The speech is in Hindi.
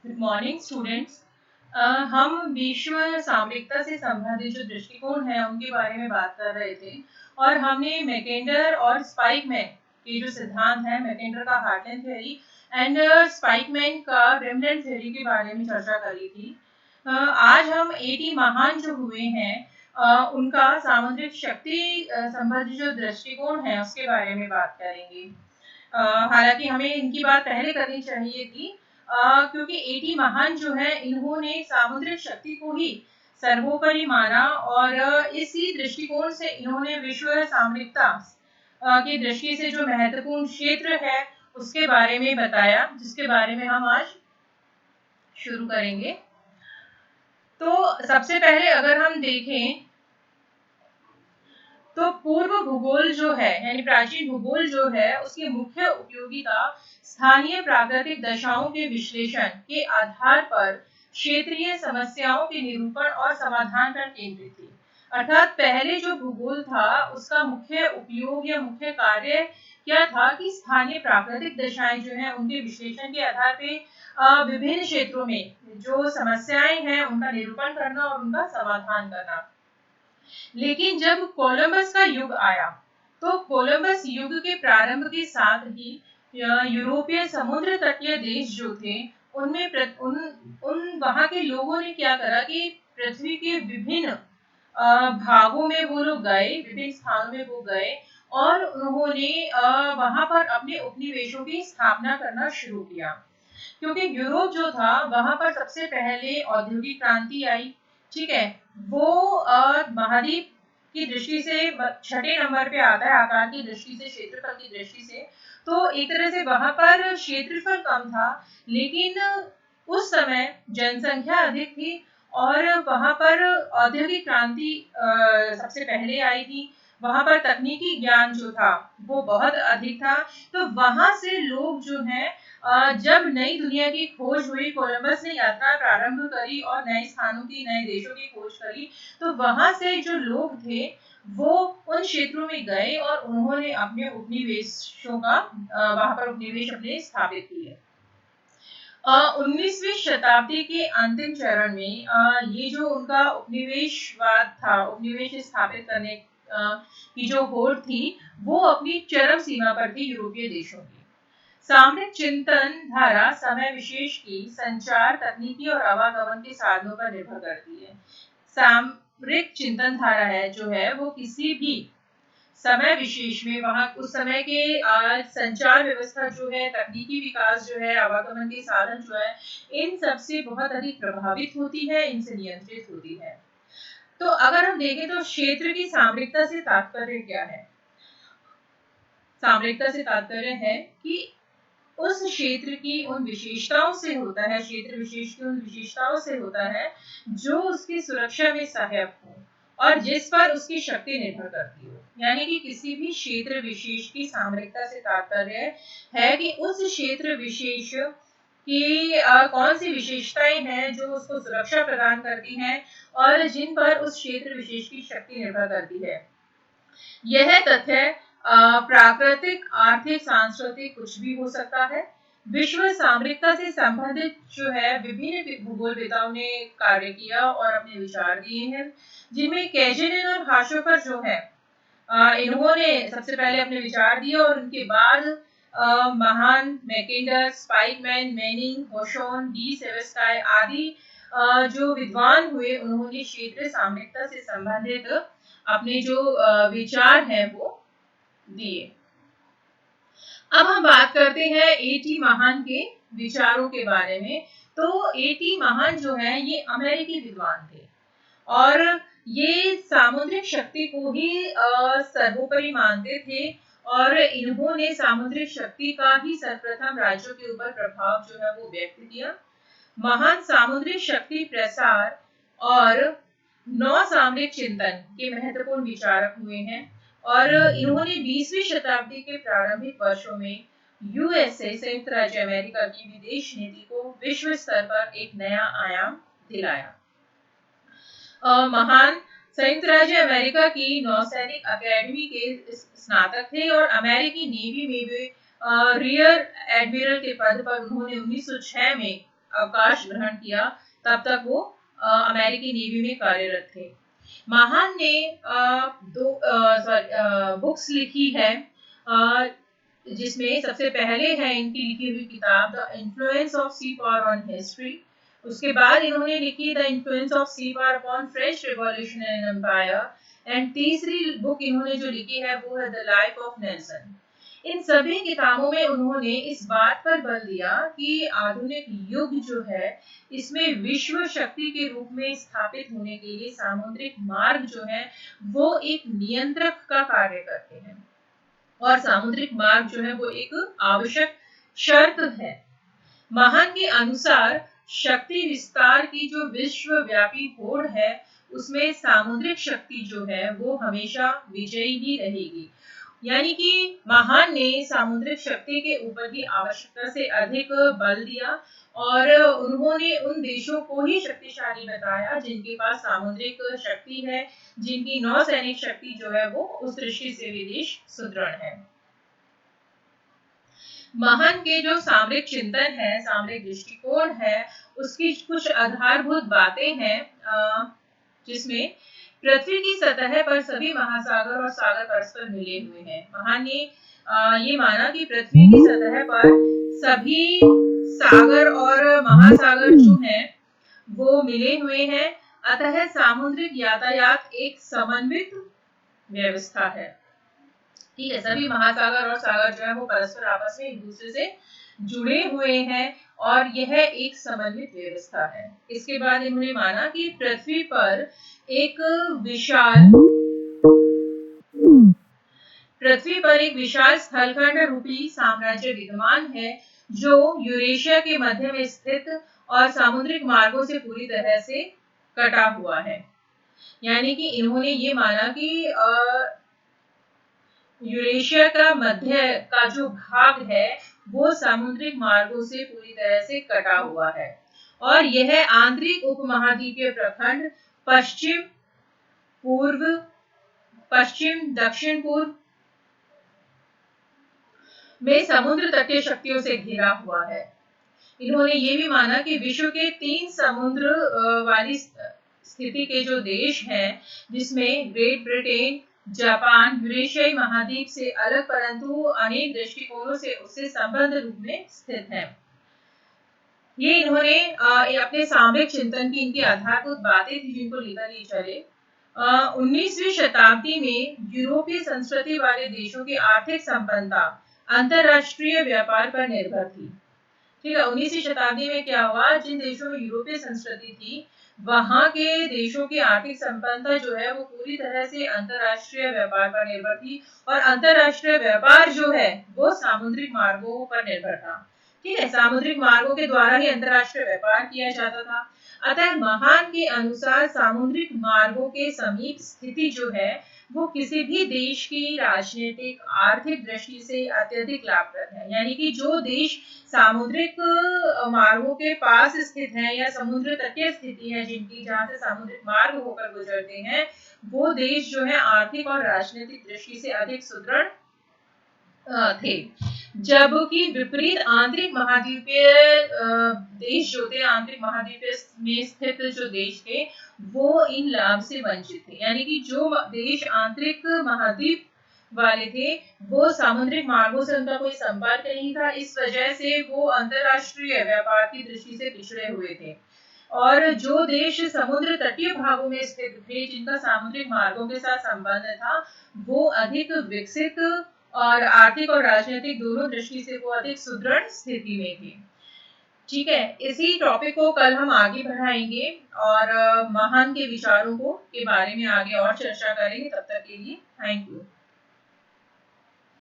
Good morning students. हम विश्व सामरिकता से संबंधित जो दृष्टिकोण है उनके बारे में बात कर रहे थे और हमने मैकेंडर और स्पाइकमैन के जो सिद्धांत हैं, मैकेंडर का हार्टलैंड थ्योरी एंड स्पाइकमैन का रेमनैंट थ्योरी के बारे में चर्चा करी थी। आज हम 80 महान जो हुए हैं उनका सामुद्रिक शक्ति संबंधी जो दृष्टिकोण है उसके बारे में बात करेंगे। हालांकि हमें इनकी बात पहले करनी चाहिए थी, क्योंकि एटी महान जो है इन्होंने सामुद्रिक शक्ति को ही सर्वोपरि माना और इसी दृष्टिकोण से इन्होंने विश्व सामरिकता की दृष्टि से जो महत्वपूर्ण क्षेत्र है उसके बारे में बताया, जिसके बारे में हम आज शुरू करेंगे। तो सबसे पहले अगर हम देखें तो पूर्व भूगोल जो है यानी प्राचीन भूगोल जो है उसकी मुख्य उपयोगिता स्थानीय प्राकृतिक दशाओं के विश्लेषण के आधार पर क्षेत्रीय समस्याओं के निरूपण और समाधान पर केंद्रित थी। अर्थात पहले जो भूगोल था उसका मुख्य उपयोग या मुख्य कार्य क्या था कि स्थानीय प्राकृतिक दशाएं जो है उनके विश्लेषण के आधार पे विभिन्न क्षेत्रों में जो समस्याएं हैं उनका निरूपण करना और उनका समाधान करना। लेकिन जब कोलंबस का युग आया तो कोलंबस युग के प्रारंभ के साथ ही यूरोपीय समुद्र तटीय देश जो थे उनमें उन वहां के लोगों ने क्या करा कि पृथ्वी के विभिन्न भागों में वो लोग गए, विभिन्न स्थानों में वो गए और उन्होंने वहां पर अपने उपनिवेशों की स्थापना करना शुरू किया। क्योंकि यूरोप जो था वहां पर सबसे पहले औद्योगिक क्रांति आई। ठीक है, वो महाद्वीप की दृष्टि से छठे नंबर पे आता है आकार की दृष्टि से, क्षेत्रफल की दृष्टि से। तो एक तरह से वहां पर क्षेत्रफल कम था, लेकिन उस समय जनसंख्या अधिक थी और वहां पर औद्योगिक क्रांति सबसे पहले आई थी। वहां पर तकनीकी ज्ञान जो था वो बहुत अधिक था। तो वहां से लोग जो हैं जब नई दुनिया की खोज हुई, कोलंबस ने यात्रा प्रारंभ करी और नए स्थानों की, नए देशों की खोज करी, तो वहां से जो लोग थे वो उन क्षेत्रों में गए और उन्होंने अपने उपनिवेशों का वहां पर उपनिवेश अपने स्थापित किए। 19वीं शताब्दी के अंतिम चरण में ये जो उनका उपनिवेशवाद था, उपनिवेश स्थापित करने की जो होड़ थी वो अपनी चरम सीमा पर थी यूरोपीय देशों की। सामरिक चिंतन धारा समय विशेष की संचार तकनीकी और आवागमन के साधनों पर निर्भर करती है। सामरिक चिंतन धारा है जो है वो किसी भी समय विशेष में वहां उस समय के संचार व्यवस्था जो है, तकनीकी विकास जो है, आवागमन के साधन जो है, इन सबसे बहुत अधिक प्रभावित होती है, इनसे नियंत्रित होती है। तो अगर हम देखें तो क्षेत्र की सामरिकता से तात्पर्य क्या है? सामरिकता से तात्पर्य है कि उस क्षेत्र की उन विशेषताओं से होता है, क्षेत्र विशेष की उन विशेषताओं से होता है जो उसकी सुरक्षा में सहायक हो और जिस पर उसकी शक्ति निर्भर करती हो। यानी कि किसी भी क्षेत्र विशेष की सामरिकता से तात्पर्य है कि उस क्षेत्र विशेष की कौन सी विशेषताएं हैं जो उसको सुरक्षा प्रदान करती हैं और जिन पर उस क्षेत्र विशेष की शक्ति निर्भर करती है। यह तथ्य प्राकृतिक, आर्थिक, सांस्कृतिक कुछ भी हो सकता है। विश्व सामरिकता से संबंधित जो है विभिन्न भूगोलवेताओं ने कार्य किया और अपने विचार दिए हैं, जिनमें कैजेलन और हाशोफर जो है इन्होंने सबसे पहले अपने विचार दिए और उनके बाद महान मैकेंडर, स्पाइकमैन, मैनिंग, होशोन, डी सेवेस्टाई आदि जो विद्वान हुए उन्होंने क्षेत्र सामरिकता से संबंधित अपने जो विचार हैं वो दिए। अब हम बात करते हैं एटी महान के विचारों के बारे में। तो एटी महान जो है ये अमेरिकी विद्वान थे और ये सामुद्रिक शक्ति को ही सर्वोपरि मानते थे और इन्होंने सामुद्रिक शक्ति का ही सर्वप्रथम राज्यों के ऊपर प्रभाव जो है वो व्यक्त किया। महान सामुद्रिक शक्ति प्रसार और नौ सामरिक चिंतन के महत्वपूर्ण विचारक हुए हैं और इन्होंने 20वीं शताब्दी के प्रारंभिक वर्षों में यूएसए, संयुक्त राज्य अमेरिका की विदेश नीति को विश्व स्तर पर एक नया आयाम दिलाया। महान संयुक्त राज्य अमेरिका की नौसैनिक अकेडमी के स्नातक थे और अमेरिकी नेवी में भी रियर एडमिरल के पद पर उन्होंने 1906 में अवकाश ग्रहण किया तब तक वो अमेरिकी नेवी में कार्यरत थे। महान ने दो बुक्स लिखी है, जिसमें सबसे पहले है इनकी लिखी हुई किताब the influence of sea power on history. उसके बाद इन्होंने लिखी the influence of sea power upon French revolution and empire. And तीसरी बुक इन्होंने जो लिखी है वो है द लाइफ ऑफ नेल्सन। इन सभी किताबों में उन्होंने इस बात पर बल दिया कि आधुनिक युग जो है इसमें विश्व शक्ति के रूप में स्थापित होने के लिए सामुद्रिक मार्ग जो है वो एक नियंत्रक का कार्य करते हैं, और सामुद्रिक मार्ग जो है वो एक आवश्यक शर्त है। महान के अनुसार शक्ति विस्तार की जो विश्वव्यापी होड़ है उसमें सामुद्रिक शक्ति जो है वो हमेशा विजयी ही रहेगी। यानी कि महान ने सामुद्रिक शक्ति के ऊपर की आवश्यकता से अधिक बल दिया, और उन्होंने उन देशों को ही शक्तिशाली बताया जिनके पास सामुद्रिक शक्ति है, जिनकी नौसैनिक शक्ति जो है वो उस दृष्टि से भी देश सुदृढ़ है। महान के जो सामरिक चिंतन है, सामरिक दृष्टिकोण है, उसकी कुछ आधारभूत बातें हैं, जिसमें पृथ्वी की सतह पर सभी महासागर और सागर परस्पर मिले हुए हैं। महान ने ये माना कि पृथ्वी की सतह पर सभी सागर और महासागर जो हैं वो मिले हुए हैं, अतः सामुद्रिक यातायात एक समन्वित व्यवस्था है। ठीक है, सभी महासागर और सागर जो है वो परस्पर आपस में एक दूसरे से जुड़े हुए हैं और यह एक समन्वित व्यवस्था है। इसके बाद इन्होंने माना कि पृथ्वी पर एक विशाल स्थलखंड रूपी साम्राज्य विद्यमान है जो यूरेशिया के मध्य में स्थित और सामुद्रिक मार्गों से पूरी तरह से कटा हुआ है। यानी कि इन्होंने ये माना कि यूरेशिया का मध्य का जो भाग है वो सामुद्रिक मार्गों से पूरी तरह से कटा हुआ है, और यह आंतरिक उपमहाद्वीपीय प्रखंड पश्चिम पूर्व, पश्चिम दक्षिण पूर्व में समुद्र तटीय शक्तियों से घिरा हुआ है। इन्होंने ये भी माना कि विश्व के 3 समुद्र वाली स्थिति के जो देश हैं, जिसमें ग्रेट ब्रिटेन, जापान यूरेशियाई महाद्वीप से अलग परंतु अनेक दृष्टिकोणों से उससे संबद्ध रूप में स्थित है। ये इन्होंने अपने सामरिक चिंतन की इनकी आधारभूत बातें थी जिनको लेकर ये चले। 19वीं शताब्दी में यूरोपीय संस्कृति वाले देशों की आर्थिक संपन्नता अंतरराष्ट्रीय व्यापार पर निर्भर थी। ठीक है, 19वीं शताब्दी में क्या हुआ, जिन देशों में यूरोपीय संस्कृति थी वहां के देशों की आर्थिक संपन्नता जो है वो पूरी तरह से अंतरराष्ट्रीय व्यापार पर निर्भर थी, और अंतरराष्ट्रीय व्यापार जो है वो सामुद्रिक मार्गों पर निर्भर था। ठीक है, सामुद्रिक मार्गों के द्वारा ही अंतरराष्ट्रीय व्यापार किया जाता था। अतः महान के अनुसार सामुद्रिक मार्गों के समीप स्थिति जो है वो किसी भी देश की राजनीतिक आर्थिक दृष्टि से अत्यधिक लाभप्रद है। यानी कि जो देश सामुद्रिक मार्गों के पास स्थित है या समुद्र तटीय स्थिति है जिनकी, जहां से सामुद्रिक मार्ग होकर गुजरते हैं, वो देश जो है आर्थिक और राजनीतिक दृष्टि से अधिक सुदृढ़ थे, जबकि विपरीत आंतरिक महाद्वीपीय देश जो थे, आंतरिक महाद्वीपीय में स्थित जो देश थे वो इन लाभ से वंचित थे। यानी कि जो देश आंतरिक महाद्वीप वाले थे वो सामुद्रिक मार्गों से उनका कोई संपर्क नहीं था, इस वजह से वो अंतरराष्ट्रीय व्यापार की दृष्टि से पिछड़े हुए थे। और जो देश समुद्र तटीय भागों में स्थित थे जिनका सामुद्रिक मार्गों के साथ संबंध था वो अधिक विकसित और आर्थिक और राजनीतिक दोनों दृष्टि से वो अधिक सुदृढ़ स्थिति में थे। ठीक है, इसी टॉपिक को कल हम आगे बढ़ाएंगे और महान के विचारों को के बारे में आगे और चर्चा करेंगे। तब तक के लिए थैंक यू।